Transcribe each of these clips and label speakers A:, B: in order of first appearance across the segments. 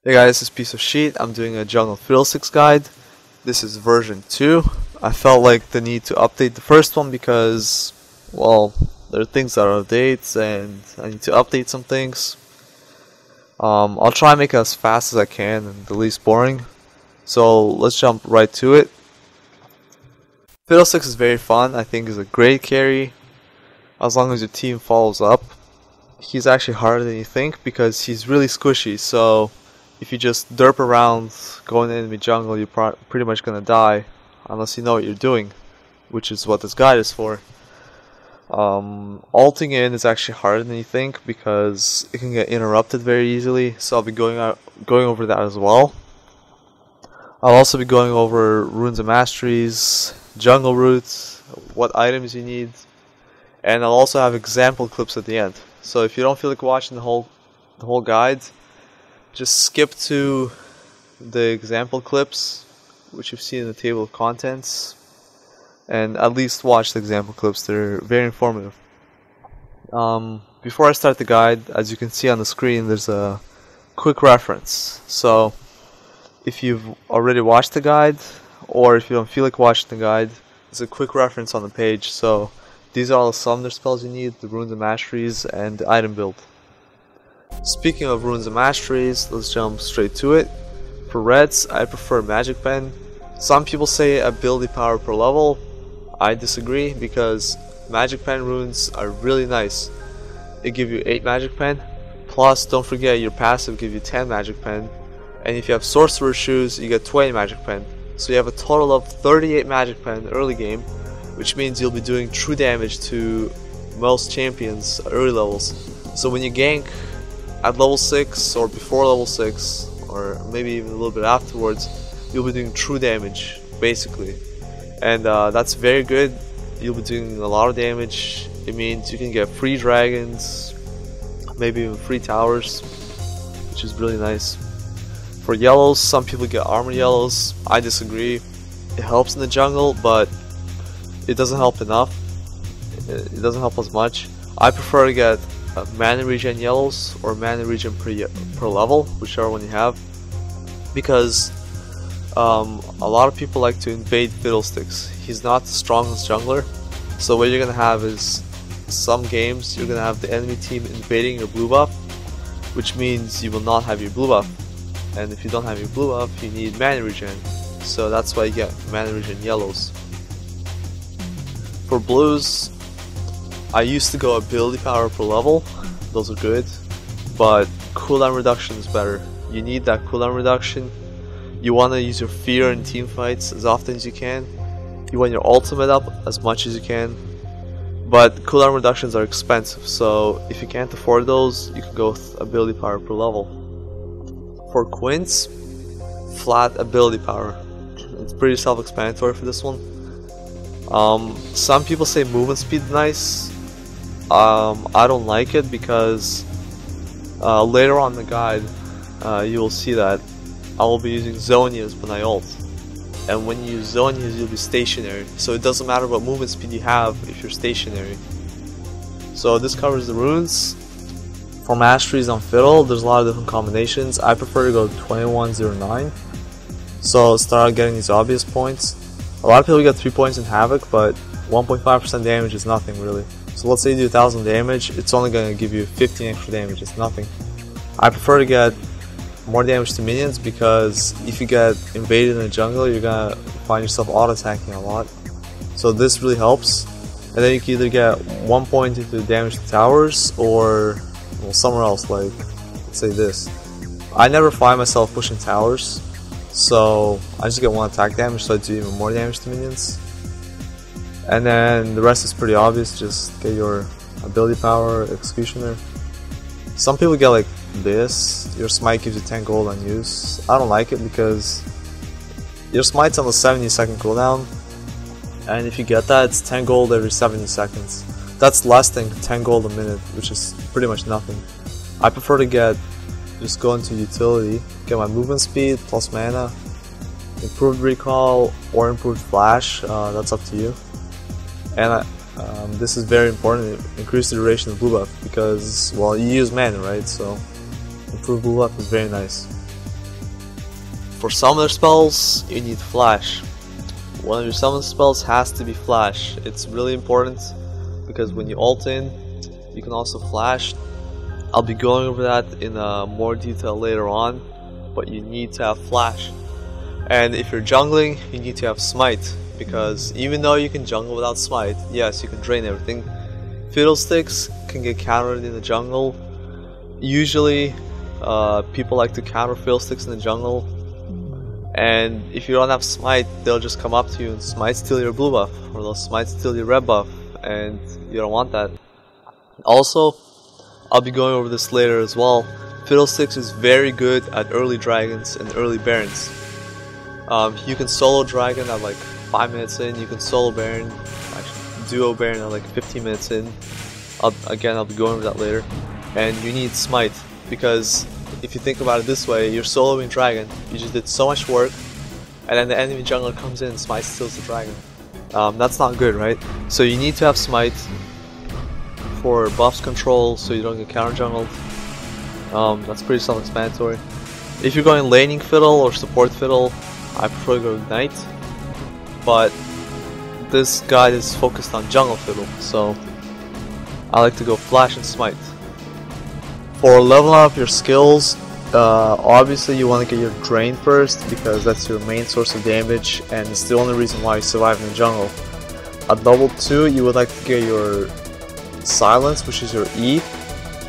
A: Hey guys, this is Piece of Sheet. I'm doing a Jungle Fiddlesticks guide. This is version 2. I felt like the need to update the first one because, well, there are things that are out of date and I need to update some things. I'll try and make it as fast as I can and the least boring. So let's jump right to it. Fiddlesticks is very fun. I think is a great carry as long as your team follows up. He's actually harder than you think because he's really squishy, so if you just derp around going to enemy jungle, you're pretty much gonna die unless you know what you're doing, which is what this guide is for. Ulting in is actually harder than you think because it can get interrupted very easily, so I'll be going over that as well. I'll also be going over runes and masteries, jungle routes, what items you need, and I'll also have example clips at the end. So if you don't feel like watching the whole guide, just skip to the example clips, which you've seen in the table of contents, and at least watch the example clips. They're very informative. Before I start the guide, as you can see on the screen, there's a quick reference. So if you've already watched the guide, or if you don't feel like watching the guide, there's a quick reference on the page. So these are all the summoner spells you need, the runes and masteries, and the item build. Speaking of runes and masteries, let's jump straight to it. For reds, I prefer magic pen. Some people say ability power per level. I disagree because magic pen runes are really nice. They give you 8 magic pen, plus don't forget your passive give you 10 magic pen, and if you have sorcerer shoes you get 20 magic pen. So you have a total of 38 magic pen early game, which means you'll be doing true damage to most champions at early levels. So when you gank at level 6 or before level 6, or maybe even a little bit afterwards, you'll be doing true damage basically, and that's very good. You'll be doing a lot of damage. It means you can get free dragons, maybe even free towers, which is really nice. For yellows, some people get armor yellows. I disagree. It helps in the jungle, but it doesn't help enough. It doesn't help as much. I prefer to get mana regen yellows or mana regen per level, whichever one you have, because a lot of people like to invade Fiddlesticks. He's not the strongest jungler, so what you're gonna have is some games you're gonna have the enemy team invading your blue buff, which means you will not have your blue buff, and if you don't have your blue buff you need mana regen, so that's why you get mana regen yellows. For blues, I used to go ability power per level. Those are good, but cooldown reduction is better. You need that cooldown reduction. You want to use your fear in team fights as often as you can. You want your ultimate up as much as you can, but cooldown reductions are expensive, so if you can't afford those, you can go with ability power per level. For quints, flat ability power. It's pretty self-explanatory for this one. Some people say movement speed is nice. I don't like it because later on in the guide you will see that I will be using Zonias when I ult, and when you use Zonias you'll be stationary, so it doesn't matter what movement speed you have if you're stationary. So this covers the runes. For masteries on Fiddle, there's a lot of different combinations. I prefer to go 2109, so start getting these obvious points. A lot of people get 3 points in Havoc, but 1.5% damage is nothing really. So let's say you do 1000 damage, it's only going to give you 15 extra damage, it's nothing. I prefer to get more damage to minions because if you get invaded in the jungle, you're going to find yourself auto-attacking a lot. So this really helps. And then you can either get 1 point into damage to towers or, well, somewhere else, like, let's say this. I never find myself pushing towers, so I just get 1 attack damage, so I do even more damage to minions. And then the rest is pretty obvious, just get your ability power, executioner. Some people get like this, your smite gives you 10 gold unused. I don't like it because your smite's on the 70-second cooldown, and if you get that, it's 10 gold every 70 seconds. That's less than 10 gold a minute, which is pretty much nothing. I prefer to just go into utility, get my movement speed plus mana, improved recall or improved flash, that's up to you. And this is very important, increase the duration of blue buff, because, well, you use mana, right? So improved blue buff is very nice. For summoner spells, you need flash. One of your summon spells has to be flash. It's really important because when you ult in, you can also flash. I'll be going over that in more detail later on, but you need to have flash. And if you're jungling, you need to have smite, because even though you can jungle without smite, yes, you can drain everything. Fiddlesticks can get countered in the jungle. Usually, people like to counter Fiddlesticks in the jungle, and if you don't have smite, they'll just come up to you and smite steal your blue buff, or they'll smite steal your red buff, and you don't want that. Also, I'll be going over this later as well. Fiddlesticks is very good at early dragons and early barons. You can solo dragon at like 5 minutes in, you can solo baron, actually duo baron at like 15 minutes in. I'll be going over that later. And you need smite, because if you think about it this way, you're soloing dragon, you just did so much work, and then the enemy jungler comes in and smite steals the dragon. That's not good, right? So you need to have smite for buffs control, so you don't get counterjungled. That's pretty self-explanatory. If you're going laning fiddle or support fiddle, I prefer to go knight, but this guide is focused on jungle fiddle, so I like to go flash and smite. For leveling up your skills, obviously you want to get your drain first, because that's your main source of damage and it's the only reason why you survive in the jungle. At level 2 you would like to get your silence, which is your E.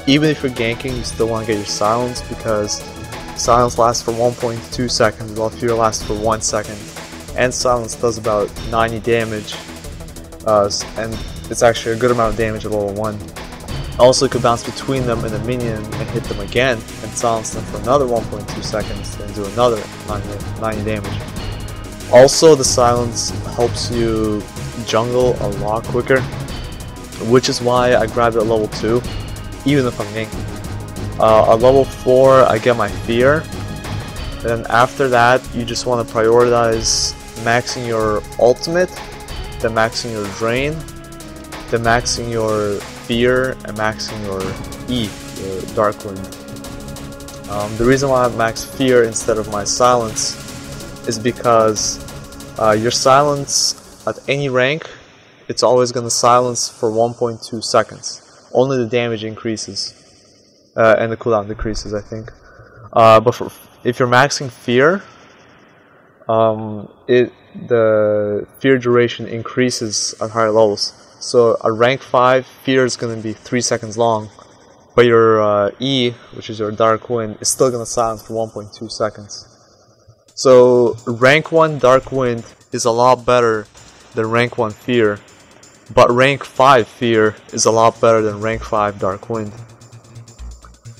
A: Even if you're ganking, you still want to get your silence, because silence lasts for 1.2 seconds while fear lasts for 1 second, and silence does about 90 damage, and it's actually a good amount of damage at level 1. Also, you could bounce between them and the minion and hit them again and silence them for another 1.2 seconds and do another 90 damage. Also, the silence helps you jungle a lot quicker, which is why I grabbed it at level 2, even if I'm ganking. At level 4 I get my fear, and then after that you just want to prioritize maxing your ultimate, then maxing your drain, then maxing your fear, and maxing your E, your dark wind. The reason why I max fear instead of my silence is because your silence at any rank, it's always going to silence for 1.2 seconds. Only the damage increases, and the cooldown decreases, I think. But if you're maxing fear, the fear duration increases at higher levels. So at rank 5, fear is going to be 3 seconds long, but your E, which is your dark wind, is still going to silence for 1.2 seconds. So rank 1 dark wind is a lot better than rank 1 fear, but rank 5 fear is a lot better than rank 5 dark wind.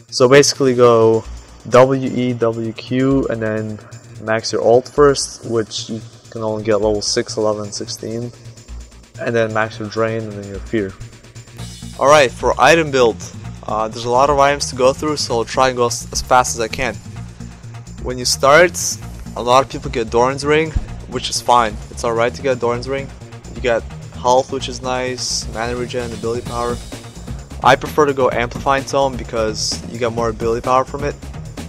A: So basically go WE, WQ, and then max your ult first, which you can only get level 6, 11, 16. And then max your drain and then your fear. Alright, for item build, there's a lot of items to go through, so I'll try and go as fast as I can. When you start, a lot of people get Doran's Ring, which is fine. It's alright to get Doran's Ring. You get health, which is nice, mana regen, ability power. I prefer to go Amplifying Tome because you get more ability power from it.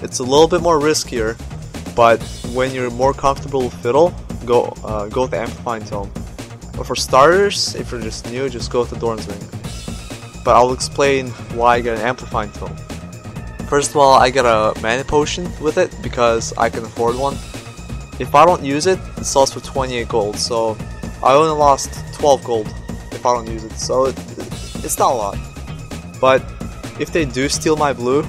A: It's a little bit more riskier, but when you're more comfortable with Fiddle, go with the Amplifying Tome. But for starters, if you're just new, just go with the Doran's Ring. But I'll explain why I get an Amplifying Tome. First of all, I get a mana potion with it because I can afford one. If I don't use it, it sells for 28 gold, so I only lost 12 gold if I don't use it, so it's not a lot. But if they do steal my blue,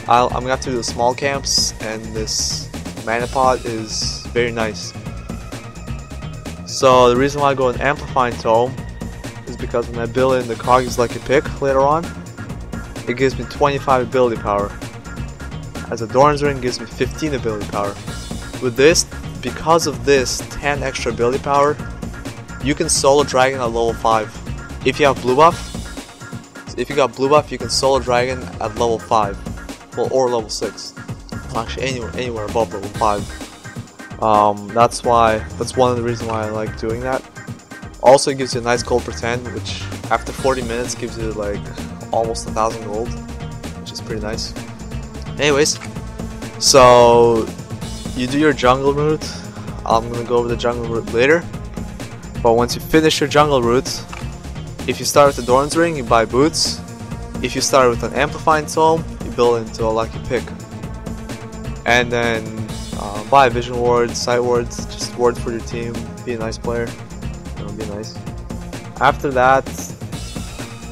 A: I'm gonna have to do the small camps, and this mana pot is very nice. So the reason why I go an Amplifying Tome is because when I build in the Coggy's Lucky Pick later on, it gives me 25 ability power. As a Doran's Ring gives me 15 ability power. With this, because of this 10 extra ability power, you can solo dragon at level 5. If you have blue buff, if you got blue buff, you can solo dragon at level 5, well, or level 6. Actually, anywhere above level 5. That's one of the reasons why I like doing that. Also, it gives you a nice gold per 10, which after 40 minutes gives you like almost 1,000 gold, which is pretty nice. Anyways, so you do your jungle route. I'm gonna go over the jungle route later. But once you finish your jungle route, if you start with the Dorn's Ring, you buy boots. If you start with an Amplifying Tome, you build it into a lucky pick. And then buy Vision Wards, Sight Wards, just wards for your team. Be a nice player. Be nice. After that,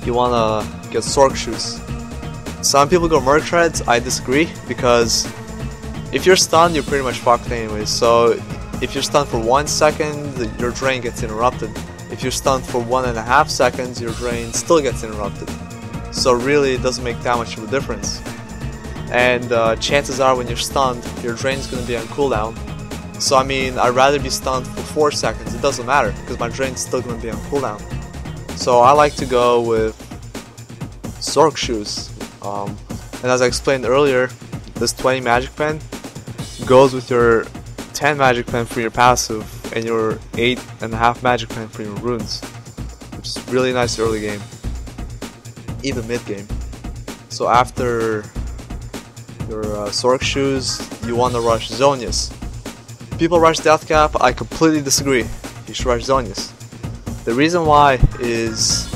A: you wanna get Sork Shoes. Some people go Merc Treads. I disagree, because if you're stunned, you're pretty much fucked anyways. So if you're stunned for 1 second, your drain gets interrupted. If you're stunned for 1.5 seconds, your drain still gets interrupted. So really, it doesn't make that much of a difference. And chances are, when you're stunned, your drain is going to be on cooldown. So I mean, I'd rather be stunned for 4 seconds. It doesn't matter, because my drain's still going to be on cooldown. So I like to go with Sork Shoes. And as I explained earlier, this 20 Magic Pen goes with your 10 Magic Pen for your passive and your 8.5 Magic Pen for your runes, which is really nice early game, even mid game. So after your Sork Shoes, you want to rush Zonius. People rush Death Cap. I completely disagree. You should rush Zonius. The reason why is,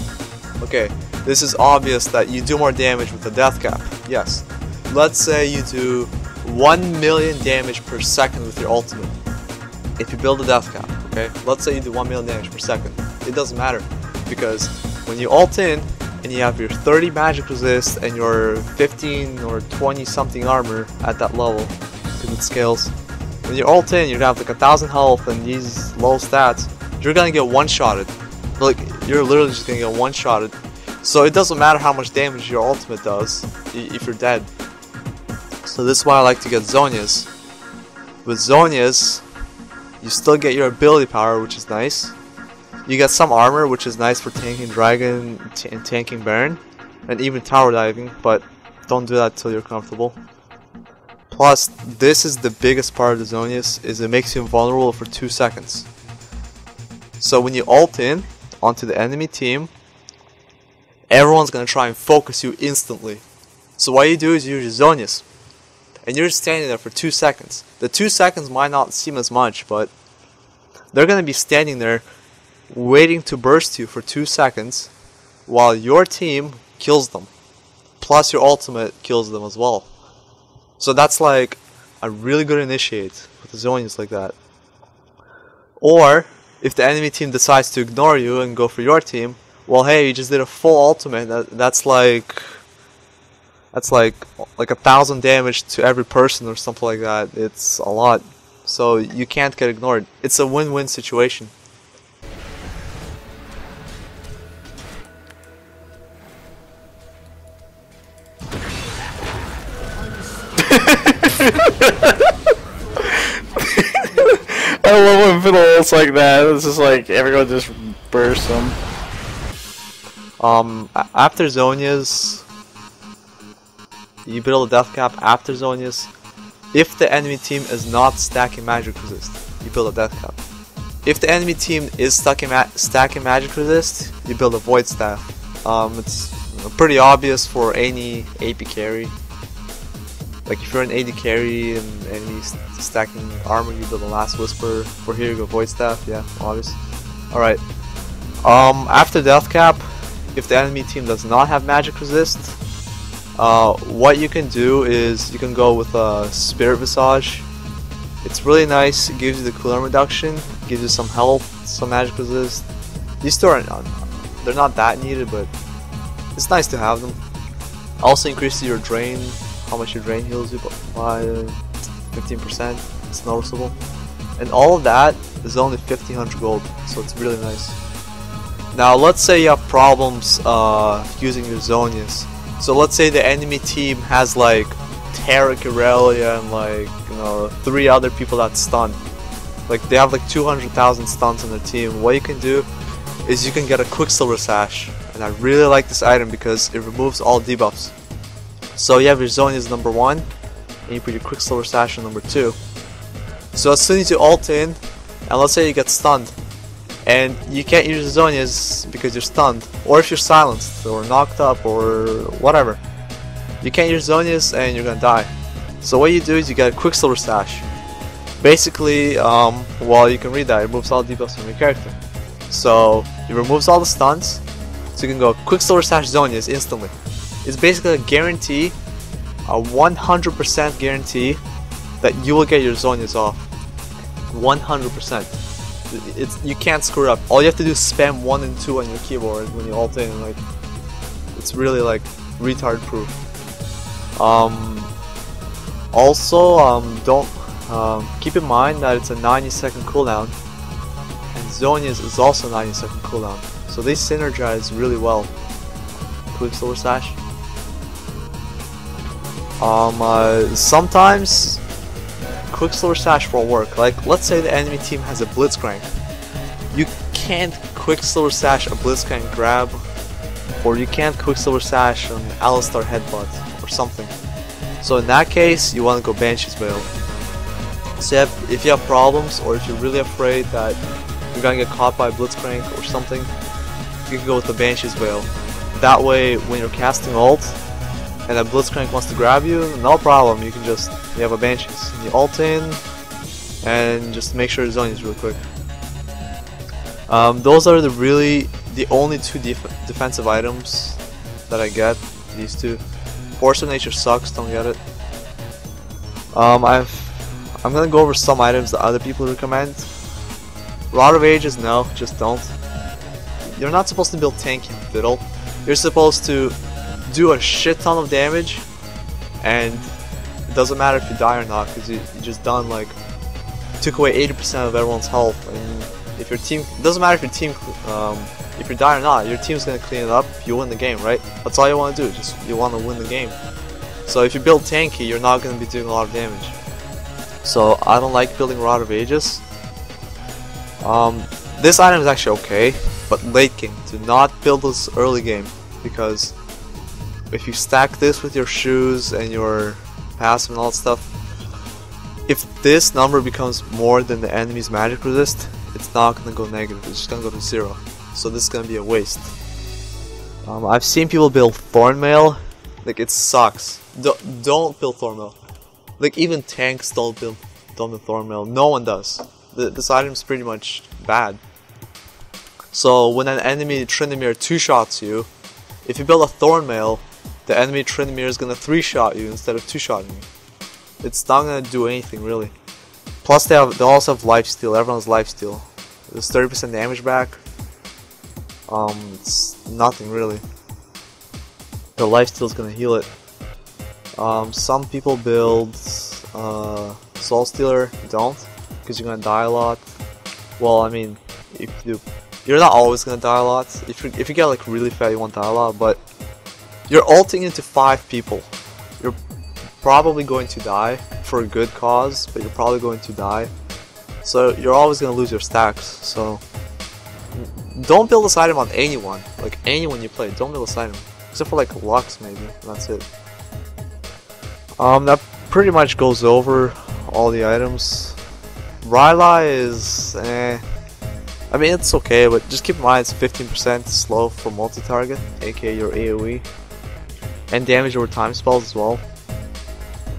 A: okay, this is obvious that you do more damage with the Death Cap. Yes. Let's say you do 1 million damage per second with your ultimate. If you build a Death Cap, okay? Let's say you do 1 million damage per second. It doesn't matter, because when you ult in and you have your 30 magic resist and your 15 or 20 something armor at that level, because it scales. When you ult in, you have like 1,000 health and these low stats, you're gonna get one-shotted. Like, you're literally just gonna get one-shotted. So it doesn't matter how much damage your ultimate does if you're dead. So this is why I like to get Zonias. With Zonias, you still get your ability power, which is nice. You get some armor, which is nice for tanking Dragon and tanking Baron, and even tower diving, but don't do that until you're comfortable. Plus, this is the biggest part of the Zonias, is it makes you invulnerable for 2 seconds. So when you ult in onto the enemy team, everyone's gonna try and focus you instantly. So what you do is you use your Zonias, and you're just standing there for 2 seconds. The 2 seconds might not seem as much, but they're gonna be standing there waiting to burst you for 2 seconds while your team kills them. Plus your ultimate kills them as well. So that's like a really good initiate with the Zonias like that. Or if the enemy team decides to ignore you and go for your team, well, hey, you just did a full ultimate. That's like 1,000 damage to every person or something like that. It's a lot. So you can't get ignored. It's a win-win situation.
B: I love when Fiddle ults like that. It's just like everyone just bursts them.
A: After Zonias, you build a Death Cap. After Zonias, if the enemy team is not stacking magic resist, you build a Death Cap. If the enemy team is stacking magic resist, you build a Void Staff. It's pretty obvious for any AP carry. Like if you're an AD carry and enemies stacking armor, you build a Last Whisper. For here you go Void Staff, yeah, obvious. Alright. After Death Cap, if the enemy team does not have magic resist, what you can do is you can go with a Spirit Visage. It's really nice, it gives you the cooldown reduction, gives you some health, some magic resist. These two are they're not that needed, but it's nice to have them. Also increases your drain, how much your drain heals you by 15%, it's noticeable. And all of that is only 1500 gold, so it's really nice. Now let's say you have problems using your Zonias. So let's say the enemy team has like Tarek, Irelia, and like 3 other people that stun. Like they have like 200,000 stuns on their team. What you can do is you can get a Quicksilver Sash, and I really like this item because it removes all debuffs. So you have your Zonias number 1, and you put your Quicksilver Sash on number 2. So as soon as you ult in, and let's say you get stunned, and you can't use the Zonias because you're stunned, or if you're silenced, or knocked up, or whatever, you can't use Zonias and you're gonna die. So what you do is you get a Quicksilver Sash, Basically, well, you can read that. It removes all debuffs from your character. So it removes all the stuns. So you can go quick silver slash Zonias instantly. It's basically a guarantee, a 100% guarantee that you will get your Zonias off. 100%. You can't screw it up. All you have to do is spam 1 and 2 on your keyboard when you ult in. Like, it's really like retard proof. Also, don't keep in mind that it's a 90-second cooldown, and Zonias is also a 90-second cooldown. So they synergize really well. Quick silver slash. Sometimes quick silver slash won't work. Like, let's say the enemy team has a blitzcrank. You can't quick silver slash a blitzcrank grab, or you can't quick silver slash an Alistar headbutt or something. So in that case, you want to go Banshee's Veil. So if you have problems, or if you're really afraid that you're gonna get caught by a blitzcrank or something, you can go with the Banshee's Veil. That way, when you're casting ult and a blitzcrank wants to grab you, no problem. You can just you have a Banshee's. You ult in and just make sure the zone is real quick. Those are the only two defensive items that I get. These two. Force of Nature sucks. Don't get it. I'm gonna go over some items that other people recommend. Rod of Ages, no, just don't. You're not supposed to build tanky in Fiddle. You're supposed to do a shit ton of damage, and it doesn't matter if you die or not, because you just done like took away 80% of everyone's health. And if your team, it doesn't matter if your team, if you die or not, your team's gonna clean it up. You win the game, right? That's all you want to do. Just you want to win the game. So if you build tanky, you're not gonna be doing a lot of damage. So I don't like building Rod of Ages. This item is actually okay, but late game. Do not build this early game, because if you stack this with your shoes and your passive and all that stuff, if this number becomes more than the enemy's magic resist, it's not gonna go negative. It's just gonna go to 0. So this is gonna be a waste. I've seen people build Thornmail. Like, it sucks. Don't build Thornmail. Like, even tanks don't build Thornmail. No one does. This item's pretty much bad. So when an enemy Tryndamere 2-shots you, if you build a Thornmail, the enemy Tryndamere is gonna 3-shot you instead of 2-shotting you. It's not gonna do anything really. Plus they also have lifesteal. Everyone has lifesteal. There's 30% damage back. It's nothing really. The lifesteal is gonna heal it. Some people build Soul Stealer. Don't, because you're gonna die a lot. Well, I mean, if you're not always gonna die a lot. If you get like really fat, you won't die a lot. But you're ulting into 5 people. You're probably going to die for a good cause, but you're probably going to die. So you're always gonna lose your stacks. So don't build this item on anyone. Like anyone you play, don't build this item. Except for like Lux maybe. That's it. That pretty much goes over all the items. Rylai is I mean, it's okay, but just keep in mind it's 15% slow for multi-target, aka your AoE. And damage over time spells as well.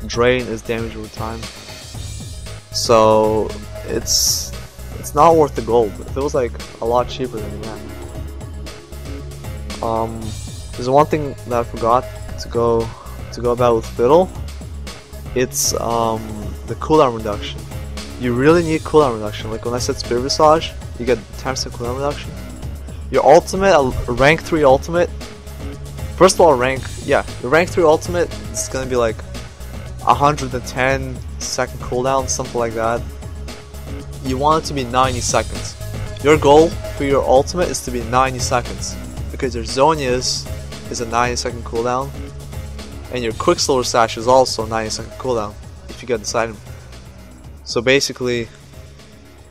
A: Drain is damage over time. So it's not worth the gold. If it was like a lot cheaper than that. There's one thing that I forgot to go about with Fiddle. It's the cooldown reduction. You really need cooldown reduction. Like when I said Spirit Visage, you get 10% cooldown reduction. Your ultimate, a rank 3 ultimate. First of all, your rank 3 ultimate is gonna be like 110 second cooldown, something like that. You want it to be 90 seconds. Your goal for your ultimate is to be 90 seconds, because your Zonias is a 90-second cooldown, and your Quicksilver Sash is also a 90-second cooldown if you get this item. So basically,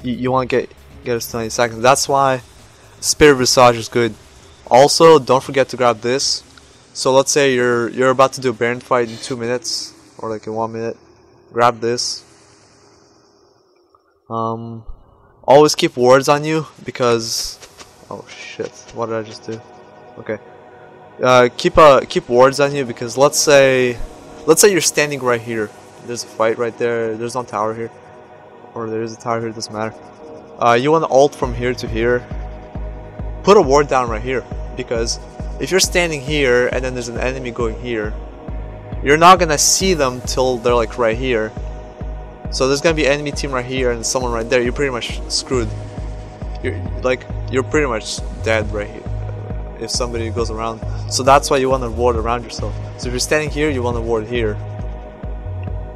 A: you want to get us to 90 seconds. That's why Spirit Visage is good. Also, don't forget to grab this. So let's say you're about to do a Baron fight in 2 minutes, or like in 1 minute. Grab this. Always keep wards on you, because oh shit, what did I just do? Okay. Keep wards on you, because let's say you're standing right here. There's a fight right there. There's no tower here. or there is a tower here, it doesn't matter. You want to ult from here to here. Put a ward down right here, because if you're standing here and then there's an enemy going here, you're not gonna see them till they're like right here. So there's gonna be an enemy team right here and someone right there. You're pretty much screwed. You're pretty much dead right here if somebody goes around. So that's why you want to ward around yourself. So if you're standing here, you want to ward here.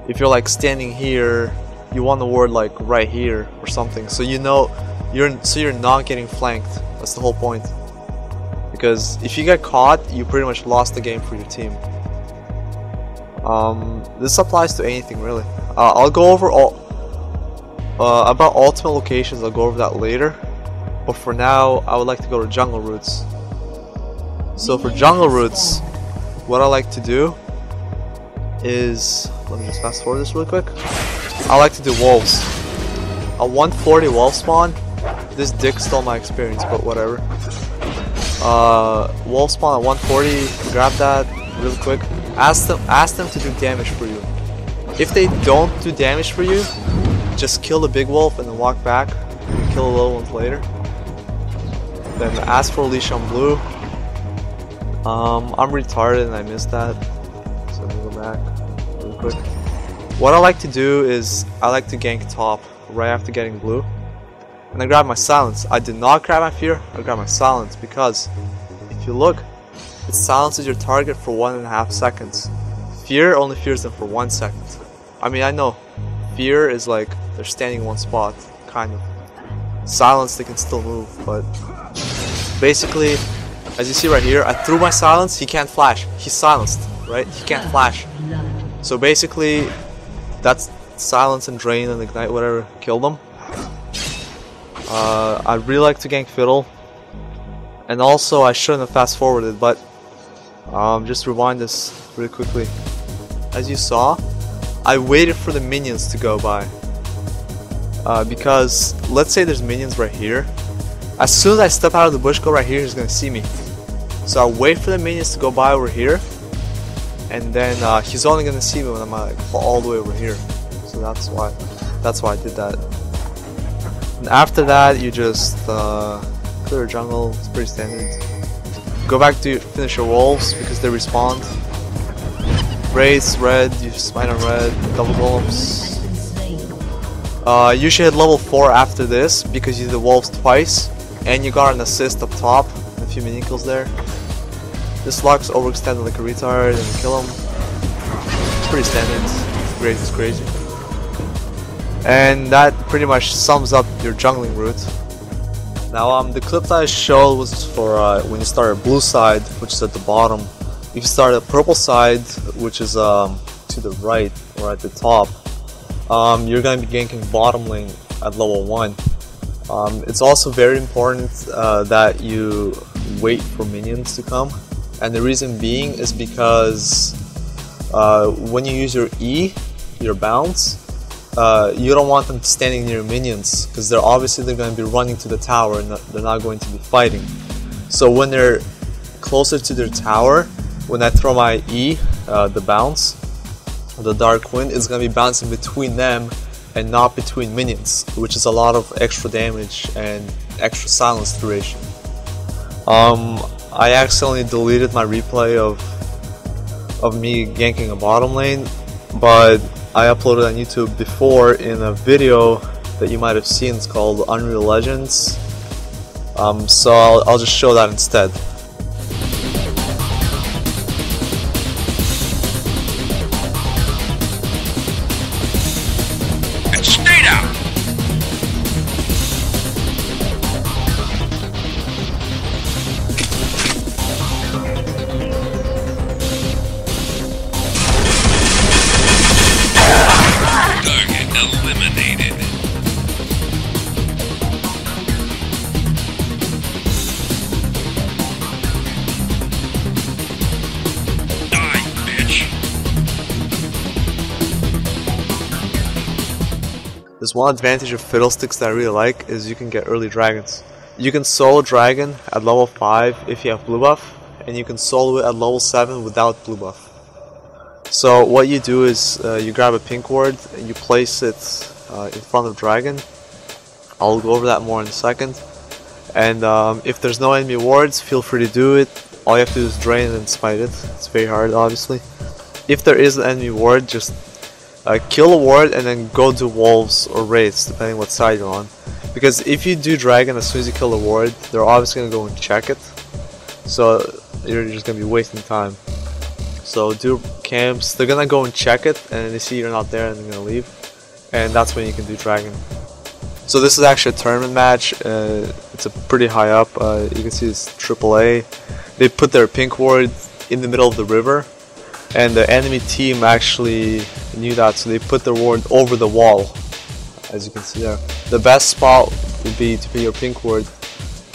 A: If you're like standing here, you want to ward like right here or something. So you know you're not getting flanked. That's the whole point. Because if you get caught, you pretty much lost the game for your team. This applies to anything really. I'll go over about ultimate locations. I'll go over that later. But for now, I would like to go to jungle routes. So for jungle routes, what I like to do is, let me just fast forward this really quick. I like to do wolves. A 140 wolf spawn. This dick stole my experience, but whatever. Wolf spawn at 140. Grab that really quick. Ask them to do damage for you. If they don't do damage for you, just kill the big wolf and then walk back. And kill the little ones later. Then ask for a leash on blue. I'm retarded and I missed that, so let me go back really quick. What I like to do is I like to gank top right after getting blue, and I grab my silence. I did not grab my fear, I grab my silence, because if you look, it silences your target for 1.5 seconds. Fear only fears them for 1 second. I mean, I know fear is like they're standing in one spot, kind of. Silence, they can still move, but basically, as you see right here, I threw my silence, he can't flash. He's silenced, right? He can't flash. So basically, that's silence and drain and ignite, whatever, kill them. I really like to gank Fiddle. And also, I shouldn't have fast forwarded, but just rewind this really quickly. As you saw, I waited for the minions to go by. Because, let's say there's minions right here. As soon as I step out of the bush, go right here, he's gonna see me. So I wait for the minions to go by over here, and then he's only gonna see me when I'm like all the way over here. So that's why I did that. And after that, you just clear a jungle. It's pretty standard. Go back to finish your wolves because they respawn. Race red, you smite on red. Double golems. You should hit level 4 after this because you did the wolves twice. And you got an assist up top, and a few minion kills there. This Lux overextended like a retard and kill him. It's pretty standard. Great, it's crazy. And that pretty much sums up your jungling route. Now the clip that I showed was for when you start at blue side, which is at the bottom. If you start at purple side, which is to the right or at the top, you're going to be ganking bottom lane at level 1. It's also very important that you wait for minions to come, and the reason being is because when you use your E, your bounce, you don't want them standing near minions because they're going to be running to the tower and they're not going to be fighting. So when they're closer to their tower, when I throw my E, the bounce, the Dark Wind, it's going to be bouncing between them and not between minions, which is a lot of extra damage and extra silence duration. I accidentally deleted my replay of me ganking a bottom lane, but I uploaded on YouTube before in a video that you might have seen. It's called Unreal Legends. So I'll just show that instead. There's one advantage of Fiddlesticks that I really like is you can get early dragons. You can solo dragon at level 5 if you have blue buff, and you can solo it at level 7 without blue buff. So what you do is you grab a pink ward and you place it in front of dragon. I'll go over that more in a second. And if there's no enemy wards, feel free to do it. All you have to do is drain and smite it. It's very hard, obviously. If there is an enemy ward, just kill a ward and then go do wolves or wraiths, depending what side you're on. Because if you do dragon as soon as you kill the ward, they're obviously going to go and check it. So you're just going to be wasting time. So do camps, they're going to go and check it, and they see you're not there and they're going to leave. And that's when you can do dragon. So this is actually a tournament match. It's a pretty high up. You can see it's AAA. They put their pink ward in the middle of the river. And the enemy team actually knew that, so they put their ward over the wall. As you can see there, the best spot would be to put your pink ward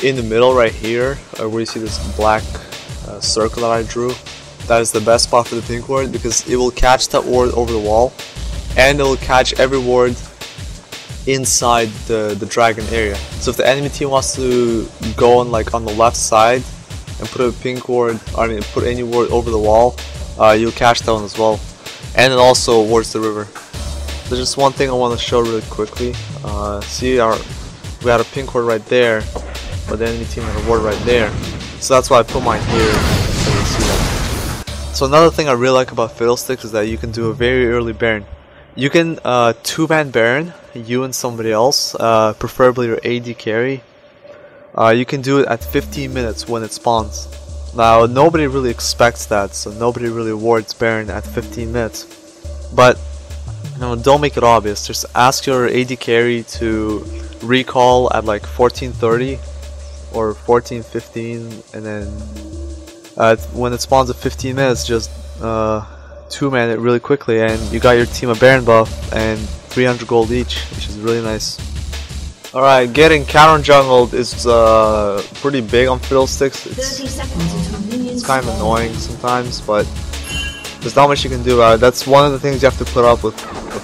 A: in the middle right here, where you see this black circle that I drew. That is the best spot for the pink ward because it will catch that ward over the wall, and it will catch every ward inside the dragon area. So if the enemy team wants to go on on the left side and put a pink ward, put any ward over the wall, you'll catch that one as well, and it also wards the river. There's just one thing I want to show really quickly. See, we had a pink ward right there, but the enemy team had a ward right there. So that's why I put mine here, so you see that. So another thing I really like about Fiddlesticks is that you can do a very early Baron. You can 2-man Baron, you and somebody else, preferably your AD carry. You can do it at 15 minutes when it spawns. Now nobody really expects that, so nobody really wards Baron at 15 minutes. But don't make it obvious. Just ask your AD carry to recall at like 14:30 or 14:15, and then when it spawns at 15 minutes, just 2-man it really quickly, and you got your team a Baron buff and 300 gold each, which is really nice. Alright, getting Counterjungled is pretty big on Fiddlesticks. It's kind of annoying sometimes, but there's not much you can do about it. That's one of the things you have to put up with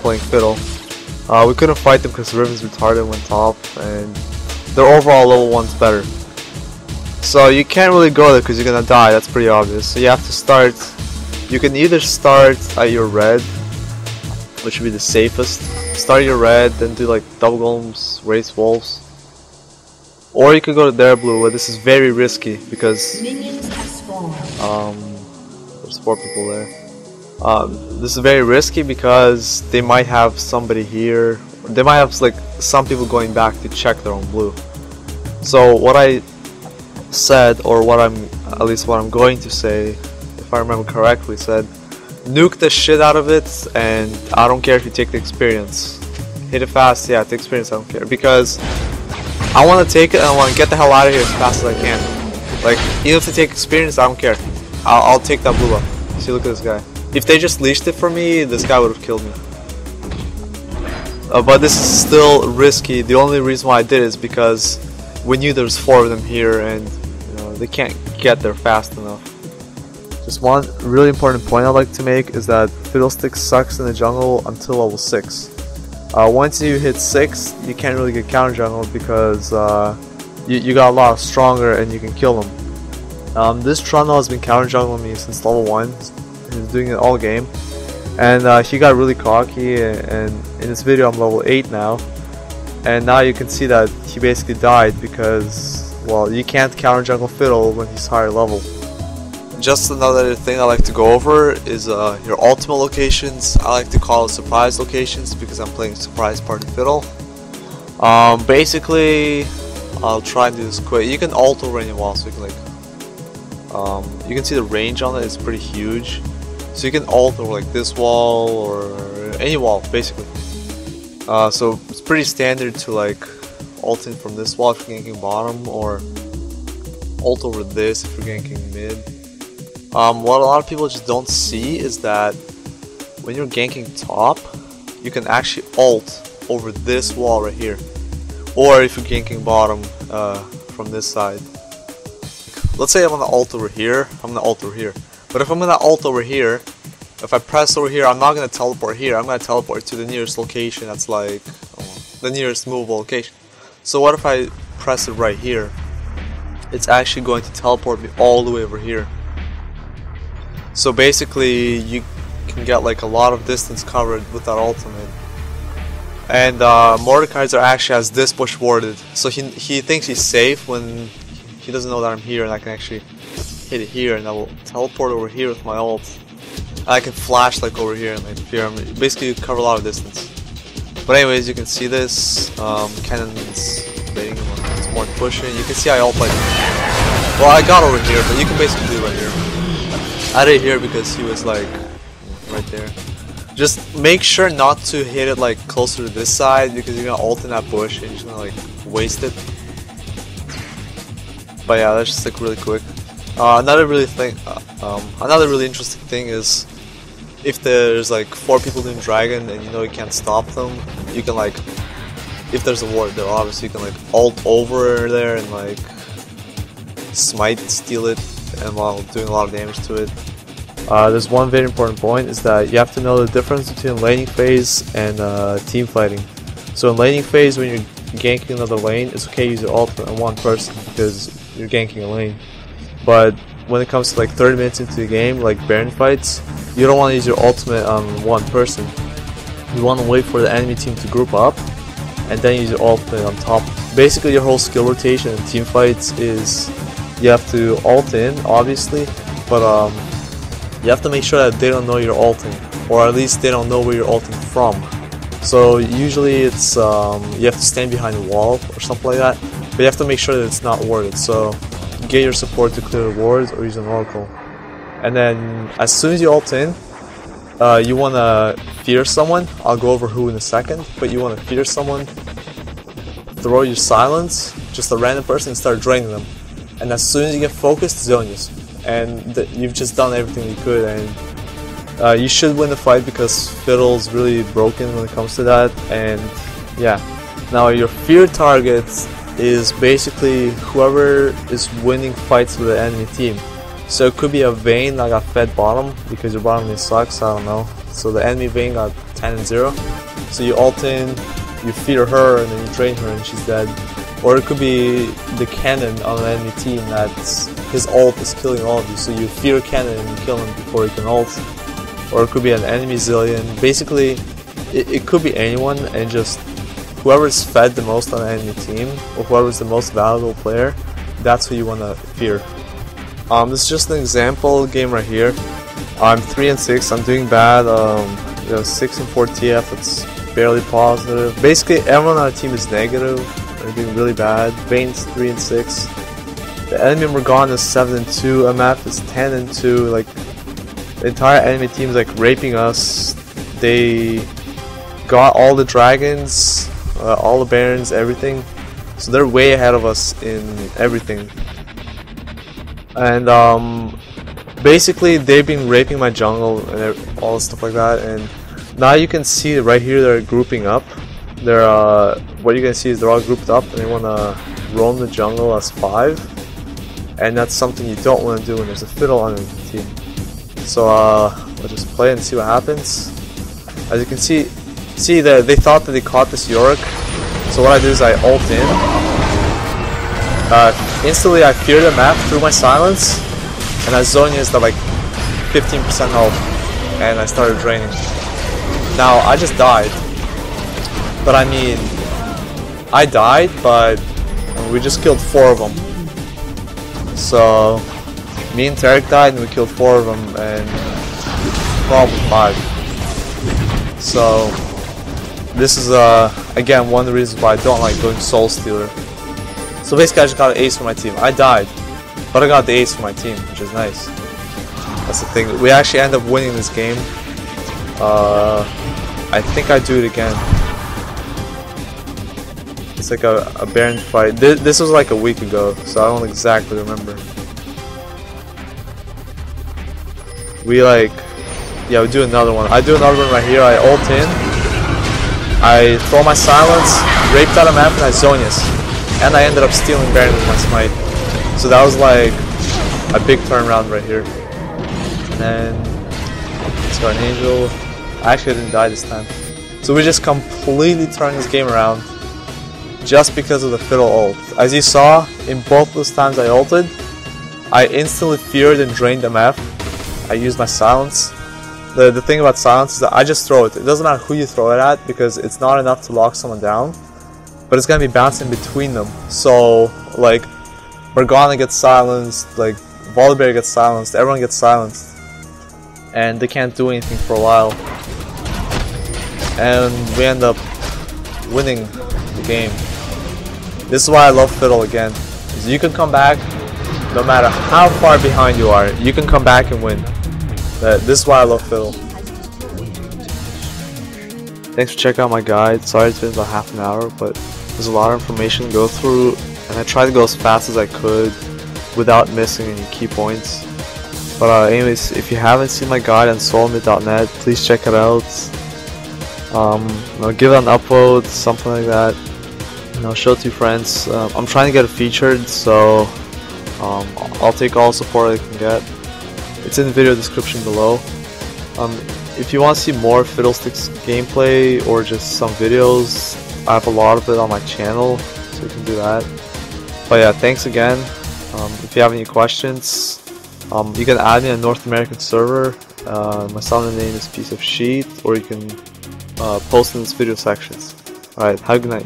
A: playing Fiddle. We couldn't fight them because Riven's retarded went top, and their overall level 1's better. So you can't really go there because you're gonna die, that's pretty obvious. So you have to start, you can either start at your red, which would be the safest. Start your red, then do like double golems, race wolves. Or you could go to their blue, where this is very risky because there's 4 people there. This is very risky because they might have somebody here. They might have like some people going back to check their own blue. So what I said, or at least what I'm going to say, if I remember correctly, said nuke the shit out of it, and I don't care if you take the experience. Hit it fast, yeah, take experience, I don't care, because I want to take it and I want to get the hell out of here as fast as I can. Like, even if they take experience, I don't care. I'll take that blue buff. See, look at this guy. If they just leashed it for me, this guy would have killed me. But this is still risky. The only reason why I did it is because we knew there's 4 of them here, and they can't get there fast enough. Just one really important point I'd like to make is that Fiddlesticks sucks in the jungle until level 6. Once you hit 6, you can't really get counter-jungled because you got a lot stronger and you can kill them. This Trundle has been counter-jungling me since level 1. He's doing it all game. And he got really cocky, and in this video I'm level 8 now. And now you can see that he basically died because, well, you can't counter-jungle Fiddle when he's higher level. Just another thing I like to go over is your ultimate locations. I like to call it surprise locations because I'm playing surprise party Fiddle. Basically, I'll try and do this quick. You can ult over any wall, so you can you can see the range on it is pretty huge. So you can ult over like this wall or any wall, basically. So it's pretty standard to like ult in from this wall if you're ganking bottom, or ult over this if you're ganking mid. What a lot of people just don't see is that when you're ganking top, you can actually ult over this wall right here. Or if you're ganking bottom from this side. Let's say I'm gonna ult over here, I'm gonna ult over here. But if I'm gonna ult over here, if I press over here, I'm not gonna teleport here, I'm gonna teleport to the nearest location that's like the nearest movable location. So what if I press it right here? It's actually going to teleport me all the way over here. So basically you can get like a lot of distance covered with that ultimate. And Mordecai's are actually has this bush warded, so he thinks he's safe when he doesn't know that I'm here, and I can actually hit it here, and I will teleport over here with my ult. And I can flash like over here and like fear him. Basically, you cover a lot of distance. But anyways, you can see this. Cannon's baiting him. It's more pushing. You can see I ult like. Well, I got over here, but you can basically do it right here. I did it here because he was like right there. Just make sure not to hit it like closer to this side because you're gonna ult in that bush and you're just gonna like waste it. But yeah, that's just like really quick. Another really interesting thing is if there's like 4 people doing dragon and you know you can't stop them, you can like, if there's a ward there, obviously you can like ult over there and like smite, steal it, and while doing a lot of damage to it. There's one very important point is that you have to know the difference between laning phase and team fighting. So in laning phase, when you're ganking another lane, it's okay to use your ultimate on one person because you're ganking a lane. But when it comes to like 30 minutes into the game, like Baron fights, you don't want to use your ultimate on one person. You want to wait for the enemy team to group up and then use your ultimate on top. Basically your whole skill rotation in team fights is you have to ult in, obviously, but you have to make sure that they don't know you're ulting, or at least they don't know where you're ulting from. So usually it's you have to stand behind a wall or something like that, but you have to make sure that it's not warded. So get your support to clear the wards or use an oracle. And then as soon as you ult in, you want to fear someone. I'll go over who in a second, but you want to fear someone, throw your silence, just a random person, and start draining them. And as soon as you get focused, zone use. And you've just done everything you could, and you should win the fight because Fiddle's really broken when it comes to that. And yeah, now your fear target is basically whoever is winning fights with the enemy team. So it could be a Vayne that got fed bottom because your bottom lane sucks, I don't know. So the enemy Vayne got 10 and 0. So you ult in, you fear her, and then you drain her and she's dead. Or it could be the cannon on an enemy team that's his ult is killing all of you. So you fear cannon and you kill him before he can ult. Or it could be an enemy Zillion. Basically, it could be anyone, and just whoever's fed the most on the enemy team, or whoever's the most valuable player, that's who you want to fear. This is just an example game right here. I'm 3 and 6. I'm doing bad. 6 and 4 TF. It's barely positive. Basically, everyone on our team is negative. They're doing really bad. Vayne's 3 and 6. The enemy Morgana is 7 and 2. MF is 10 and 2. Like the entire enemy team is like raping us. They got all the dragons, all the barons, everything. So they're way ahead of us in everything. And basically they've been raping my jungle and all stuff like that. And now you can see right here they're grouping up. They're what you can see is they're all grouped up and they want to roam the jungle as 5. And that's something you don't want to do when there's a Fiddle on the team. So we'll just play and see what happens. As you can see that they thought that they caught this Yorick. So what I do is I ult in. Instantly I fear the map through my silence, and I zone used at like 15% health, and I started draining. Now I just died, but I mean, I died, but we just killed 4 of them. So me and Tarek died, and we killed 4 of them, and probably 5. So this is again one of the reasons why I don't like going Soul Stealer. So basically I just got an ace for my team. I died, but I got the ace for my team, which is nice. That's the thing. We actually end up winning this game. I think I do it again. It's like a Baron fight. This was like a week ago, so I don't exactly remember. We do another one. I do another one right here. I ult in. I throw my silence, raped out a map, and I Zonius. And I ended up stealing Baron with my smite. So that was like a big turnaround right here. And then let's go an angel. I actually didn't die this time. So we just completely turned this game around just because of the Fiddle ult. As you saw, in both those times I ulted, I instantly feared and drained the map. I used my silence. the thing about silence is that I just throw it. It doesn't matter who you throw it at because it's not enough to lock someone down, but it's gonna be bouncing between them. So like Morgana gets silenced, like Volibear gets silenced, everyone gets silenced, and they can't do anything for a while, and we end up winning the game. This is why I love Fiddle again. Is you can come back no matter how far behind you are. You can come back and win. This is why I love Fiddle. Thanks for checking out my guide. Sorry it's been about half an hour, but there's a lot of information to go through, and I tried to go as fast as I could without missing any key points. But anyways, if you haven't seen my guide on soulmate.net, please check it out. Give it an upload, something like that. Show it to your friends. I'm trying to get it featured, so I'll take all support I can get. It's in the video description below. If you want to see more Fiddlesticks gameplay or just some videos, I have a lot of it on my channel, so you can do that. But yeah, thanks again. If you have any questions, you can add me on a North American server. My summon name is Piece of Sheet, or you can post in this video sections. Alright, have a good night.